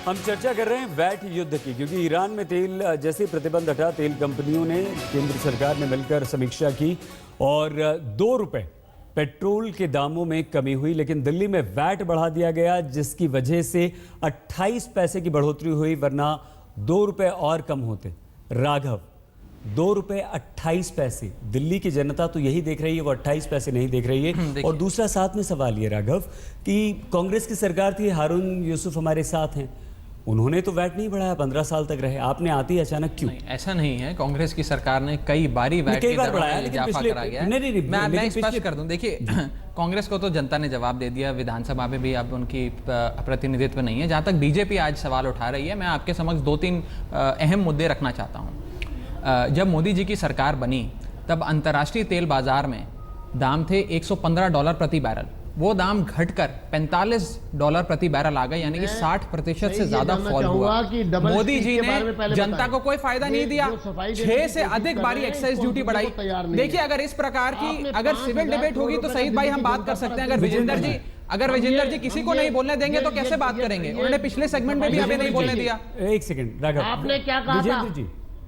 हम चर्चा कर रहे हैं वैट युद्ध की, क्योंकि ईरान में तेल जैसे प्रतिबंध हटा, तेल कंपनियों ने केंद्र सरकार ने मिलकर समीक्षा की और 2 रुपए पेट्रोल के दामों में कमी हुई। लेकिन दिल्ली में वैट बढ़ा दिया गया, जिसकी वजह से 28 पैसे की बढ़ोतरी हुई, वरना 2 रुपए और कम होते। राघव, 2 रुपए 28 पैसे। दिल्ली की जनता तो यही देख रही है, वो 28 पैसे नहीं देख रही है। और दूसरा साथ में सवाल ये राघव कि कांग्रेस की सरकार थी, हारून यूसुफ हमारे साथ हैं, उन्होंने तो वैट नहीं बढ़ाया, 15 साल तक रहे, आपने आते ही अचानक क्यों? नहीं, ऐसा नहीं है। कांग्रेस की सरकार ने कई बारी वैट की दरों में इजाफा करा गया है। मैं स्पष्ट कर दूं, देखिए कांग्रेस को तो जनता ने जवाब दे दिया, विधानसभा में भी अब उनकी प्रतिनिधित्व नहीं है। जहां तक बीजेपी आज सवाल उठा रही है, मैं आपके समक्ष 2-3 अहम मुद्दे रखना चाहता हूं। जब मोदी जी की सरकार बनी तब अंतर्राष्ट्रीय तेल बाजार में दाम थे $115 प्रति बैरल, वो दाम घटकर $45 प्रति बैरल आ गए, यानी कि 60% से ज्यादा फॉल हुआ। मोदी जी ने जनता को कोई फायदा नहीं दिया, 6 से अधिक बारी एक्साइज ड्यूटी बढ़ाई। देखिए, अगर इस प्रकार की अगर सिविल डिबेट होगी तो सईद भाई हम बात कर सकते हैं। अगर विजेंदर जी किसी को नहीं बोलने देंगे तो कैसे बात करेंगे? उन्होंने पिछले सेगमेंट में भी हमें नहीं बोलने दिया। एक सेकंड राघव, आपने क्या कहा था?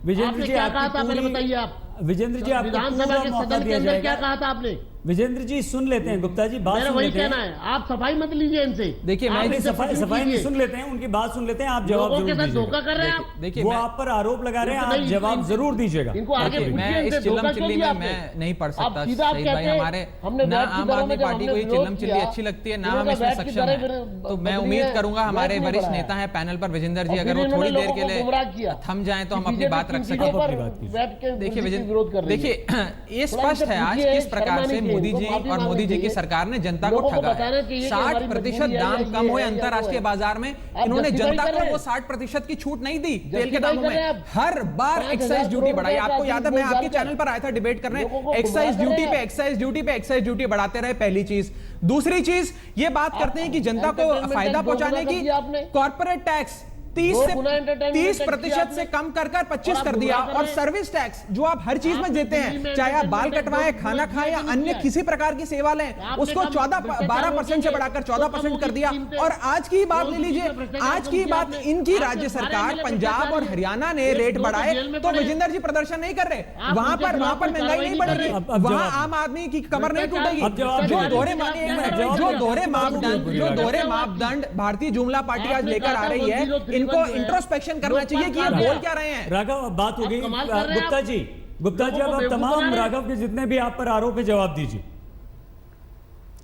विजेंद्र जी क्या कहा था, पहले बताइए आप। विजेंद्र जी, आपको विधानसभा के सदन के अंदर क्या कहा था आपने? विजेंद्र जी सुन लेते हैं, गुप्ता जी बात सुन वही लेते हैं। कहना है, आप सफाई मत लीजिए इनसे। देखिए, मैं सफाई में सुन लेते हैं, उनकी बात सुन लेते हैं, आप जवाब जरूर दीजिएगा। धोखा कर रहे हैं आप। देखिए, वो आप पर आरोप लगा रहे हैं, आप जवाब जरूर दीजिएगा। इनको आगे मैं इस चिल्लम चिल्ली में मैं नहीं पढ़ सकता सईद भाई। हमारे ना आम आदमी पार्टी को ये चिल्लम चिल्ली अच्छी लगती है, ना हम इसमें सक्षम है। तो मैं उम्मीद करूंगा हमारे वरिष्ठ नेता है पैनल पर विजेंद्र जी, अगर वो थोड़ी देर के लिए थम जाए तो हम अपनी बात रख सकें। देखिए विजेंद्र, देखिए ये स्पष्ट है आज किस प्रकार से मोदी जी और मोदी जी की सरकार ने जनता को ठगा है। 60% दाम कम हुए अंतरराष्ट्रीय बाजार में, इन्होंने जनता को वो 60% की छूट नहीं दी तेल के दामों में। हर बार एक्साइज ड्यूटी बढ़ाई। आपको याद है, मैं आपके चैनल पर आया था डिबेट करने, एक्साइज ड्यूटी पे एक्साइज ड्यूटी पे एक्साइज ड्यूटी बढ़ाते रहे, पहली चीज। दूसरी चीज ये बात करते हैं कि जनता को फायदा पहुंचाने की, कॉर्पोरेट टैक्स 30% से कम कर 25 कर दिया, और सर्विस टैक्स जो आप हर चीज में देते हैं, चाहे आप बाल कटवाएं, खाना खाएं या अन्य किसी प्रकार की सेवा लें, उसको 12% से बढ़ाकर 14% कर दिया। और आज की बात ले लीजिए, आज की बात इनकी राज्य सरकार पंजाब और हरियाणा ने रेट बढ़ाए तो विजेंद्र जी प्रदर्शन नहीं कर रहे। वहां पर महंगाई नहीं बढ़ रही, वहां आम आदमी की कमर नहीं टूटेगी। जो दोहरे मापदंड भारतीय जुमला पार्टी आज लेकर आ रही है, इनको इंट्रोस्पेक्शन करना चाहिए कि ये बोल क्या रहे हैं। राघव, अब बात हो गई। गुप्ता जी अब आप तमाम राघव के जितने भी आप पर आरोप है जवाब दीजिए।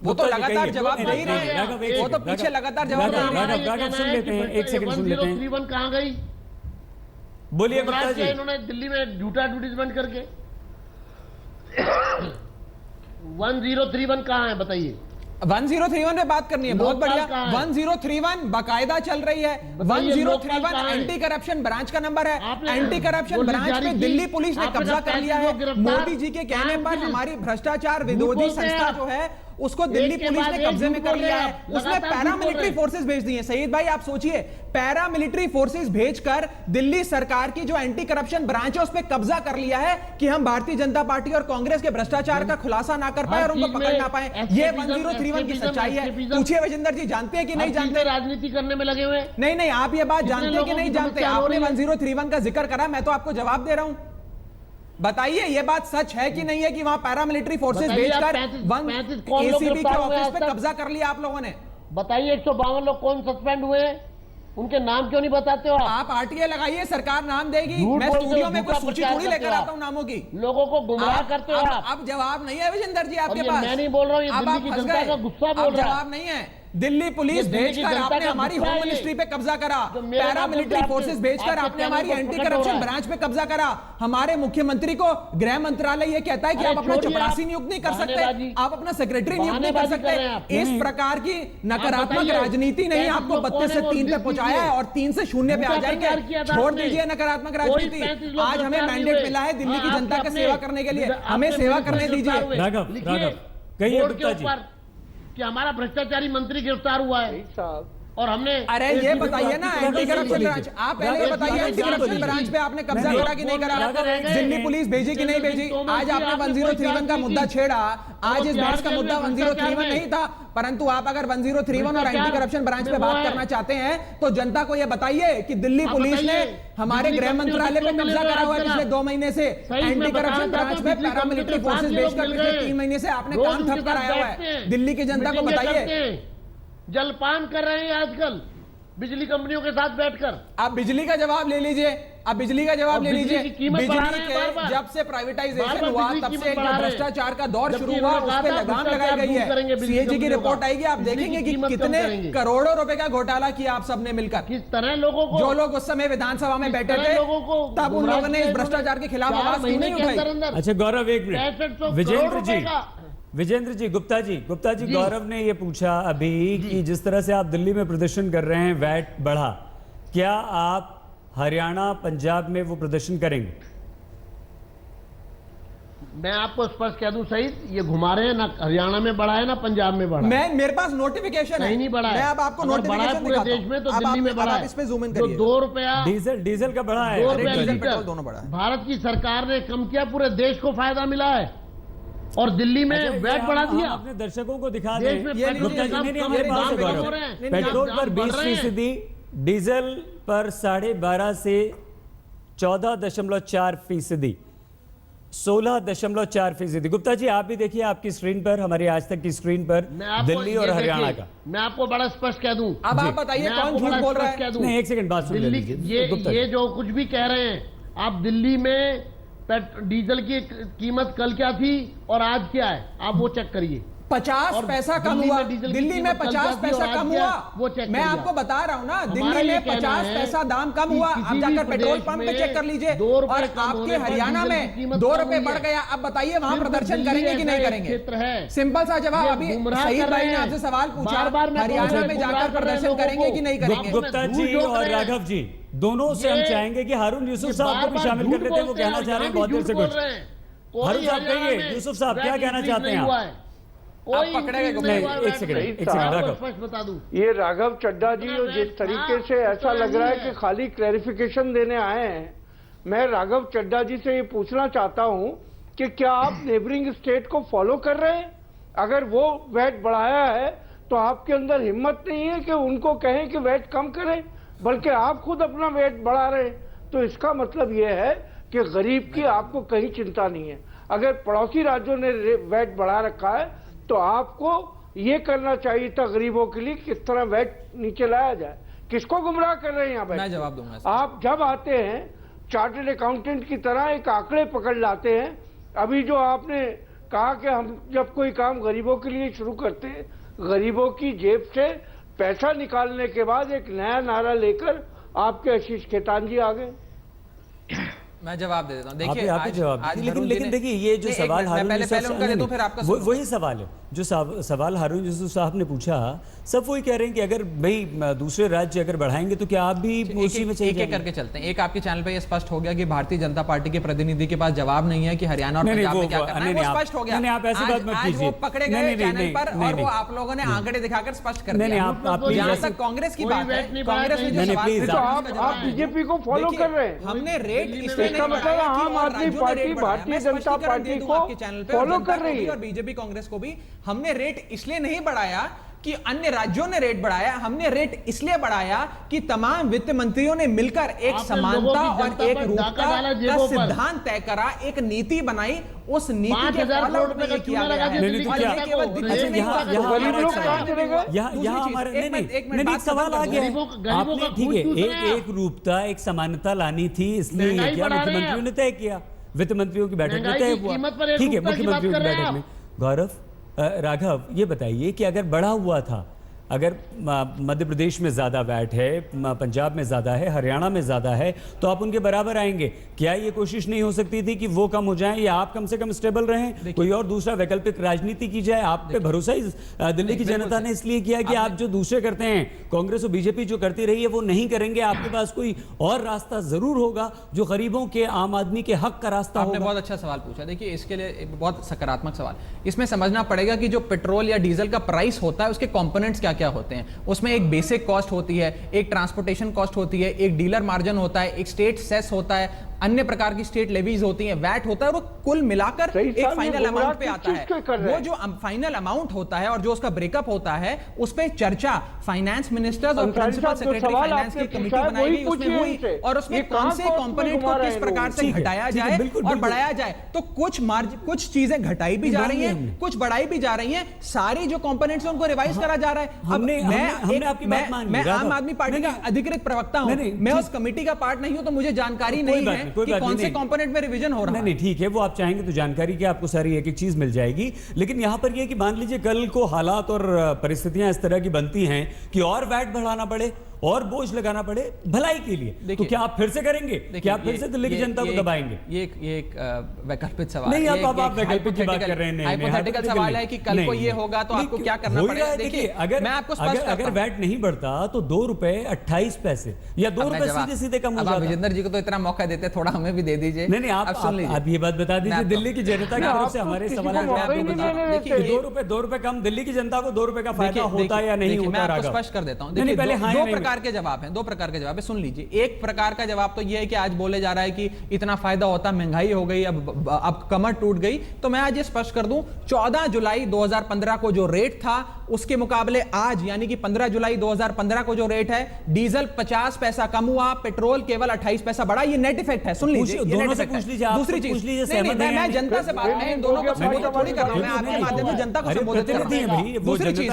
वो तो लगातार जवाब दे ही रहे हैं, वो तो पीछे लगातार जवाब दे रहे हैं। राघव सुन लेते हैं, एक सेकंड सुन लेते हैं। 1031 कहां गई? बोलिए गुप्ता जी। इन्होंने दिल्ली में झूठा एडवर्टीजमेंट करके 1031 कहां है बताइए? 1031 पे बात करनी है, बहुत बढ़िया। 1031 बाकायदा चल रही है। 1031 एंटी करप्शन ब्रांच का नंबर है। एंटी करप्शन ब्रांच में दिल्ली पुलिस ने कब्जा कर लिया है। मोदी जी के कहने पर हमारी भ्रष्टाचार विरोधी संस्था जो है उसको दिल्ली पुलिस ने कब्जे में कर लिया है। उसने पैरामिलिट्री फोर्सेस भेज दी हैं। सईद भाई आप सोचिए, पैरामिलिट्री फोर्सेस भेजकर दिल्ली सरकार की जो एंटी करप्शन ब्रांच है उस पर कब्जा कर लिया है कि हम भारतीय जनता पार्टी और कांग्रेस के भ्रष्टाचार का खुलासा ना कर पाए और उनको पकड़ ना पाए। ये 1031 की सच्चाई है। पूछिए विजेंद्र जी, जानते हैं कि नहीं जानते? राजनीति करने में लगे हुए। नहीं, आप ये बात जानते हैं कि नहीं जानते? आपने 1031 का जिक्र करा, मैं तो आपको जवाब दे रहा हूं। बताइए, ये बात सच है कि नहीं है कि वहां पैरामिलिट्री फोर्सेस भेजकर एसीबी के ऑफिस पे कब्जा कर लिया आप लोगों ने? बताइए, 152 लोग कौन सस्पेंड हुए, उनके नाम क्यों नहीं बताते हो आप? आरटीए लगाइए, सरकार नाम देगी। मैं स्टूडियो में कुछ सूची थोड़ी लेकर आता हूं नामों की। लोगों को गुमराह करते हो आप। अब जवाब नहीं है विजेंदर जी आपके पास। मैं नहीं बोल रहा हूं, ये दिल्ली की जनता का गुस्सा बोल रहा है। जवाब नहीं है। दिल्ली पुलिस भेजकर आपने हमारी होम मिनिस्ट्री पे कब्जा करा, पैरामिलिट्री फोर्सेस भेजकर आपने हमारी एंटी करप्शन ब्रांच पे कब्जा करा। हमारे मुख्यमंत्री को गृह मंत्रालय ये कहता है कि आप अपना चपरासी नियुक्त नहीं कर सकते, आप अपना सेक्रेटरी नियुक्त नहीं कर सकते। इस प्रकार की नकारात्मक राजनीति नहीं आपको 32 से 3 पे पहुंचाया है, और 3 से 0 पे आ जाएंगे। छोड़ दीजिए नकारात्मक राजनीति। आज हमें मैंडेट मिला है दिल्ली की जनता की सेवा करने के लिए, हमें सेवा करने दीजिए। राघव कहिए गुप्ता जी कि हमारा भ्रष्टाचारी मंत्री गिरफ्तार हुआ है। और हमने अरे ये बताइए ना एंटी करप्शन ब्रांच, आप पहले ये बताइए एंटी करप्शन ब्रांच पे आपने कब्जा करा कि नहीं करा, दिल्ली पुलिस भेजी कि नहीं भेजी। आज आपने 1031 का मुद्दा छेड़ा, आज इस बहस का मुद्दा 1031 नहीं था, परंतु आप अगर 1031 और एंटी करप्शन ब्रांच पे बात करना चाहते हैं तो जनता को यह बताइए कि दिल्ली पुलिस ने हमारे गृह मंत्रालय पे कब्जा करा हुआ है पिछले 2 महीने से। एंटी करप्शन ब्रांच में पैरामिलिट्री फोर्सेस भेजकर पिछले 3 महीने से आपने काम ठप कराया हुआ है। दिल्ली की जनता को बताइए। जलपान कर रहे हैं आजकल बिजली कंपनियों के साथ बैठकर। आप बिजली का जवाब ले लीजिए, आप बिजली का जवाब ले लीजिए। बिजली के जब से प्राइवेटाइजेशन हुआ तब से जो भ्रष्टाचार का दौर शुरू हुआ उस पे लगाम लगाई गई है। सीएजी की रिपोर्ट आएगी, आप देखेंगे कि कितने करोड़ों रुपए का घोटाला किया आप सबने मिलकर। किस तरह लोगों को, जो लोग उस समय विधानसभा में बैठे थे तब उन लोगों ने इस भ्रष्टाचार के खिलाफ आवाज क्यों नहीं उठाई? अच्छा गौरव, एक मिनट। विजेंद्र जी, गुप्ता जी, गौरव ने ये पूछा अभी कि जिस तरह से आप दिल्ली में प्रदर्शन कर रहे हैं वैट बढ़ा, क्या आप हरियाणा पंजाब में वो प्रदर्शन करेंगे? मैं आपको स्पष्ट कह दूं सहित, ये घुमा रहे हैं ना, हरियाणा में बढ़ा है ना पंजाब में बढ़ा है। मेरे पास नोटिफिकेशन है, नहीं बढ़ा है। मैं अब आपको नोटिफिकेशन पूरे देश में तो दिल्ली में बढ़ा है। इस पे जूम इन करिए। 2 रुपया डीजल का बढ़ा है, 2 रुपया पेट्रोल दोनों बढ़ा है। भारत की सरकार ने कम किया, पूरे देश को फायदा मिला है और दिल्ली में वैट बढ़ा दिया। अपने दर्शकों को दिखा देश में दें, पेट्रोल पर 20%, डीजल पर 12.5 से 14.4%, 16.4%। गुप्ता जी आप भी देखिए आपकी स्क्रीन पर, हमारी आज तक की स्क्रीन पर दिल्ली और हरियाणा का। मैं आपको बड़ा स्पष्ट कह दूं, अब आप बताइए कौन झूठ बोल रहा है? नहीं, एक सेकंड बात सुन लीजिए। ये जो कुछ भी कह रहे हैं आप, दिल्ली में डीजल की कीमत कल क्या थी और आज क्या है, आप वो चेक करिए। 50 पैसा कम हुआ दिल्ली में, 50 पैसा कम हुआ। मैं आपको बता रहा हूं ना, दिल्ली में 50 पैसा दाम कम हुआ। आप जाकर पेट्रोल पंप पे चेक कर लीजिए। और आपके हरियाणा में 2 रुपए बढ़ गया। अब बताइए वहां प्रदर्शन करेंगे कि नहीं करेंगे? सिंपल सा जवाब। अभी शहीद भाई ने आपसे सवाल पूछा, हरियाणा में जाकर प्रदर्शन करेंगे कि नहीं करेंगे? गुप्ता जी और राघव जी दोनों से हम चाहेंगे कि हारून यूसुफ साहब को भी शामिल कर लेते हैं। वो कहना चाह रहे हैं बहुत देर से कुछ। हारून साहब कहिए, यूसुफ साहब क्या कहना चाहते हैं आप? एक सेकंड राघव बता दूं, ये राघव चड्ढा जी जिस तरीके से ऐसा लग रहा है कि खाली क्लैरिफिकेशन देने आए हैं, मैं राघव चड्ढा जी से ये पूछना चाहता हूं कि क्या आप नेबरिंग स्टेट को फॉलो कर रहे हैं? अगर वो वैट बढ़ाया है तो आपके अंदर हिम्मत नहीं है कि उनको कहें कि वैट कम करें, बल्कि आप खुद अपना वैट बढ़ा रहे हैं। तो इसका मतलब यह है कि गरीब की आपको कहीं चिंता नहीं है। अगर पड़ोसी राज्यों ने वैट बढ़ा रखा है तो आपको ये करना चाहिए था गरीबों के लिए किस तरह वैट नीचे लाया जाए। किसको गुमराह कर रहे हैं यहाँ पे? मैं जवाब दूंगा। आप जब आते हैं चार्टर्ड अकाउंटेंट की तरह एक आंकड़े पकड़ लाते हैं। अभी जो आपने कहा कि हम जब कोई काम गरीबों के लिए शुरू करते हैं, गरीबों की जेब से पैसा निकालने के बाद एक नया नारा लेकर आपके आशीष खेतान जी आ गए। मैं जवाब दे देता हूं। देखिए आज लेकिन देखिए ये जो सवाल हारून वही सवाल है जो सवाल हारून यूसुफ साहब ने पूछा, सब वही कह रहे हैं कि अगर भाई दूसरे राज्य अगर बढ़ाएंगे तो क्या आप भी उसी में चले एक करके चलते हैं। एक आपके चैनल पे ये स्पष्ट हो गया कि भारतीय जनता पार्टी के प्रतिनिधि के पास जवाब नहीं है कि हरियाणा और पंजाब में क्या करना है। वो स्पष्ट हो गया। आप ऐसी बात मत कीजिए। वो पकड़े गए चैनल पर और वो आप लोगों ने आंकड़े दिखाकर स्पष्ट कर दिया। जहां तक कांग्रेस की बात है, कांग्रेस ने जो सवाल, आप बीजेपी को फॉलो कर रहे हैं। हमने रेट इसलिए इसका मतलब आम आदमी पार्टी भारतीय जनता पार्टी को फॉलो कर रही है और बीजेपी कांग्रेस को भी। हमने रेट इसलिए नहीं बढ़ाया कि अन्य राज्यों ने रेट बढ़ाया, हमने रेट इसलिए बढ़ाया कि तमाम वित्त मंत्रियों ने मिलकर एक समानता और एक रूपता का सिद्धांत तय करा, एक नीति बनाई। उस नीति के फॉलोअप में ये किया गया है। यहाँ सवाल आ गया, आपने ठीक है एक रूपता एक समानता लानी थी, इसलिए क्या मुख्यमंत्रियों ने तय किया, वित्त मंत्रियों की बैठक में तय हुआ। ठीक है, मुख्यमंत्रियों की बैठक में। गौरव, राघव ये बताइए कि अगर बढ़ा हुआ था, अगर मध्य प्रदेश में ज़्यादा वैट है, पंजाब में ज़्यादा है, हरियाणा में ज़्यादा है, तो आप उनके बराबर आएंगे। क्या ये कोशिश नहीं हो सकती थी कि वो कम हो जाएं या आप कम से कम स्टेबल रहें, कोई और दूसरा वैकल्पिक राजनीति की जाए? आप पे भरोसा ही दिल्ली की जनता ने इसलिए किया कि आप जो दूसरे करते हैं, कांग्रेस और बीजेपी जो करती रही है वो नहीं करेंगे। आपके पास कोई और रास्ता जरूर होगा जो गरीबों के, आम आदमी के हक का रास्ता होगा। आपने बहुत अच्छा सवाल पूछा। देखिए इसके लिए बहुत सकारात्मक सवाल। इसमें समझना पड़ेगा कि जो पेट्रोल या डीजल का प्राइस होता है उसके कॉम्पोनेंट्स क्या क्या होते हैं। उसमें एक बेसिक कॉस्ट होती है, एक ट्रांसपोर्टेशन कॉस्ट होती है, एक डीलर मार्जिन होता है, एक स्टेट सेस होता है, अन्य प्रकार की स्टेट लेवीज होती हैं, वैट होता है, और वो कुल मिलाकर एक फाइनल अमाउंट पे आता है। वो जो फाइनल अमाउंट होता है और जो उसका ब्रेकअप होता है, उस पे चर्चा फाइनेंस मिनिस्टर्स और प्रिंसिपल सेक्रेटरी फाइनेंस की कमेटी बनाई गई, उसमें हुई, और उसमें कौन से कंपोनेंट को किस प्रकार से घटाया जाए और बढ़ाया जाए। तो कुछ चीजें घटाई भी जा रही हैं, कुछ बढ़ाई भी जा रही हैं, सारी जो कंपोनेंट्स हैं उनको रिवाइज करा जा रहा है। मैं आम आदमी पार्टी का अधिकृत प्रवक्ता हूं, मैं उस कमेटी का पार्ट नहीं हूं, तो मुझे जानकारी नहीं है कि कौन से कंपोनेंट में रिवीजन हो रहा है। नहीं, ठीक है, वो आप चाहेंगे तो जानकारी की आपको सारी एक एक चीज मिल जाएगी। लेकिन यहां पर यह कि मान लीजिए कल को हालात और परिस्थितियां इस तरह की बनती हैं कि और वैट बढ़ाना पड़े और बोझ लगाना पड़े भलाई के लिए, तो क्या आप फिर से करेंगे? क्या आप फिर से दिल्ली की जनता को दबाएंगे? ये एक वैकल्पिक सवाल नहीं, आप वैकल्पिक की बात कर रहे हैं। हाइपोथेटिकल सवाल है कि कल को ये होगा तो आपको क्या करना पड़ेगा। देखिए, मैं आपको अगर वैट नहीं बढ़ता तो 2 रुपए 28 पैसे या 2 रुपए सीधे सीधे कम हो जाता। विजेंद्र जी को तो इतना मौका देते, थोड़ा हमें भी दे दीजिए। नहीं, आप ये बात बता दीजिए दिल्ली की जनता की तरफ से हमारे सवाल है। 2 रुपए कम दिल्ली की जनता को 2 रुपए का फायदा होता है या नहीं होता? मैं आपको स्पष्ट कर देता हूं। देखिए, दो प्रकार के जवाब हैं, दो प्रकार के जवाब है, सुन लीजिए। एक प्रकार का जवाब तो यह है कि आज बोले जा रहा है कि इतना फायदा होता, महंगाई हो गई, अब कमर टूट गई। तो मैं आज ये स्पष्ट कर दूं, 14 जुलाई 2015 को जो रेट था उसके मुकाबले आज यानी कि 15 जुलाई 2015 को जो रेट है, डीजल 50 पैसा कम हुआ, पेट्रोल केवल 28 पैसा बढ़ा। ये नेट इफेक्ट है, सुन लीजिए। दूसरी चीज, मैं जनता से बात, मैं इन दोनों को संबोधित थोड़ी कर रहा हूं, मैं आपके माध्यम से जनता को संबोधित कर रहा हूं। दूसरी चीज,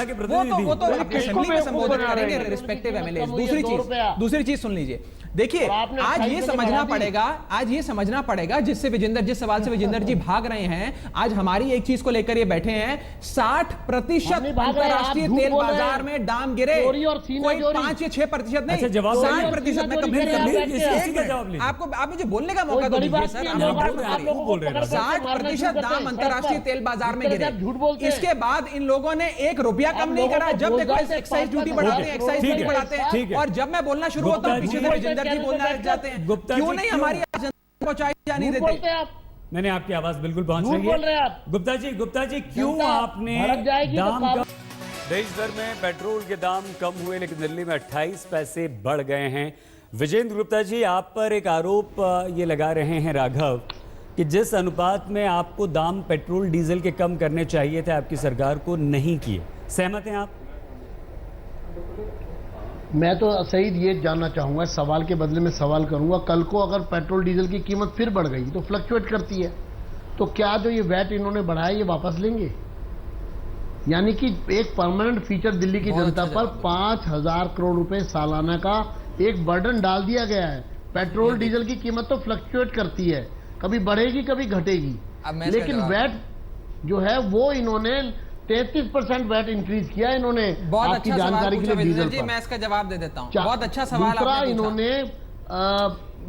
वो तो असेंबली में संबोधित करेंगे रिस्पेक्टिव एमएलए। दूसरी चीज सुन लीजिए। देखिए, आज ये समझना पड़ेगा जिस सवाल से विजेंद्र जी भाग रहे हैं। आज हमारी एक चीज को लेकर ये बैठे हैं, 60% अंतरराष्ट्रीय तेल बाजार में दाम गिरे, कोई 5 या 6% नहीं, 60% में। आप मुझे बोलने का मौका दीजिए सर। 60% दाम अंतरराष्ट्रीय तेल बाजार में गिरे, इसके बाद इन लोगों ने 1 रुपया कम नहीं करा। जब देखो एक्साइज ड्यूटी बढ़ाते हैं, और जब मैं बोलना शुरू होता हूं पीछे से विजेंद्र जी बोलना लग जाते हैं। क्यों नहीं हमारी जनता पहुंचाई जाने देते? मैंने आपकी आवाज बिल्कुल पहुंच रही है। गुप्ता जी क्यों आपने दाम कम? देश भर में पेट्रोल के दाम कम हुए, लेकिन दिल्ली में 28 पैसे बढ़ गए हैं। विजेंद्र गुप्ता जी, आप पर एक आरोप ये लगा रहे हैं राघव कि जिस अनुपात में आपको दाम पेट्रोल डीजल के कम करने चाहिए थे, आपकी सरकार को नहीं किए। सहमत हैं आप? मैं तो सईद ये जानना चाहूंगा, सवाल के बदले में सवाल करूंगा, कल को अगर पेट्रोल डीजल की कीमत फिर बढ़ गई तो फ्लक्चुएट करती है, तो क्या जो ये वैट इन्होंने बढ़ाया ये वापस लेंगे? यानी कि एक परमानेंट फीचर दिल्ली की जनता पर 5000 करोड़ रुपए सालाना का एक बर्डन डाल दिया गया है। पेट्रोल डीजल की कीमत तो फ्लक्चुएट करती है, कभी बढ़ेगी कभी घटेगी, लेकिन वैट जो है वो इन्होंने 33% वैट इंक्रीज किया इन्होंने। बहुत आपकी अच्छा जानकारी के लिए डीजल जी, पर। मैं इसका जवाब दे देता हूं। बहुत अच्छा सवाल दूसरा इन्होंने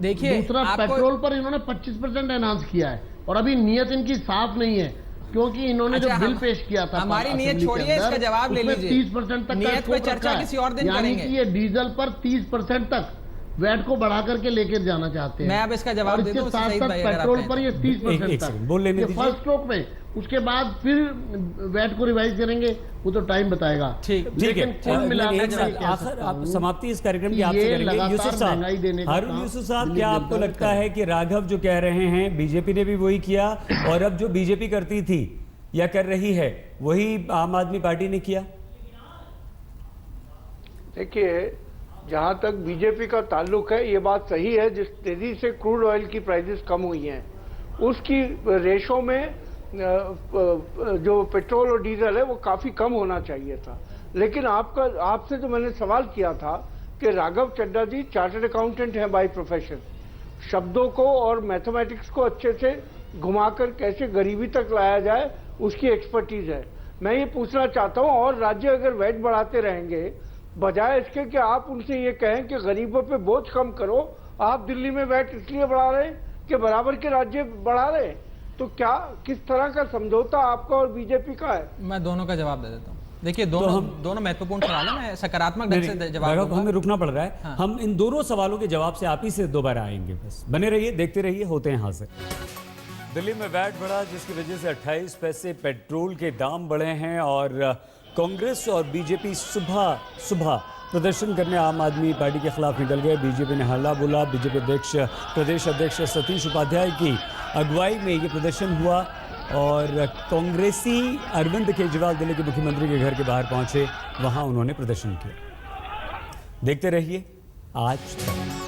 देखिए, दूसरा पेट्रोल पर इन्होंने 25% एनहांस किया है, और अभी नियत इनकी साफ नहीं है, क्योंकि इन्होंने जो बिल पेश किया था हमारी नियत छोड़िए, इसका जवाब ले लीजिए। 30% तक नियत पे चर्चा किसी और दिन करेंगे। यानी कि ये डीजल पर 30% तक वैट को बढ़ा करके लेकर जाना चाहते हैं। मैं अब इसका जवाब दे दूं, साथ साथ पेट्रोल पर ये 30% तक फर्स्ट स्ट्रोक में, उसके बाद फिर वैट को रिवाइज करेंगे, वो तो टाइम बताएगा। ठीक है, आखिर आप समाप्ति इस कार्यक्रम की आपसे करेंगे। यूसुफ साहब, हारून यूसुफ साहब, क्या आपको लगता है कि राघव जो कह रहे हैं बीजेपी ने भी वही किया, और अब जो बीजेपी करती थी या कर रही है वही आम आदमी पार्टी ने किया? देखिए, जहां तक बीजेपी का ताल्लुक है, ये बात सही है, जिस तेजी से क्रूड ऑयल की प्राइसेस कम हुई हैं, उसकी रेशो में जो पेट्रोल और डीजल है वो काफी कम होना चाहिए था। लेकिन आपसे जो मैंने सवाल किया था कि राघव चड्ढा जी चार्टर्ड अकाउंटेंट हैं बाय प्रोफेशन, शब्दों को और मैथमेटिक्स को अच्छे से घुमाकर कैसे गरीबी तक लाया जाए उसकी एक्सपर्टीज है। मैं ये पूछना चाहता हूं, और राज्य अगर वैट बढ़ाते रहेंगे बजाय इसके कि आप उनसे ये कहें कि गरीबों पे बोझ कम करो, आप दिल्ली में वैट इसलिए बढ़ा रहे हैं कि बराबर के राज्य बढ़ा रहे हैं, तो क्या किस तरह का समझौता आपका और बीजेपी का है? मैं दोनों का जवाब दे देता हूं। देखिए, दोनों महत्वपूर्ण सवाल है, मैं सकारात्मक ढंग से जवाब दूंगा। हमें रुकना पड़ रहा है। हाँ। हम इन दोनों सवालों के जवाब से आप ही से दोबारा आएंगे। बस बने रहिए, देखते रहिए, होते हैं हाजिर। दिल्ली में वैट बढ़ा, जिसकी वजह से 28 पैसे पेट्रोल के दाम बढ़े हैं, और कांग्रेस और बीजेपी सुबह सुबह प्रदर्शन करने आम आदमी पार्टी के खिलाफ निकल गए। बीजेपी ने हल्ला बोला। बीजेपी प्रदेश अध्यक्ष सतीश उपाध्याय की अगुवाई में ये प्रदर्शन हुआ और कांग्रेसी अरविंद केजरीवाल दिल्ली के मुख्यमंत्री के घर के बाहर पहुंचे, वहां उन्होंने प्रदर्शन किया। देखते रहिए आज तक।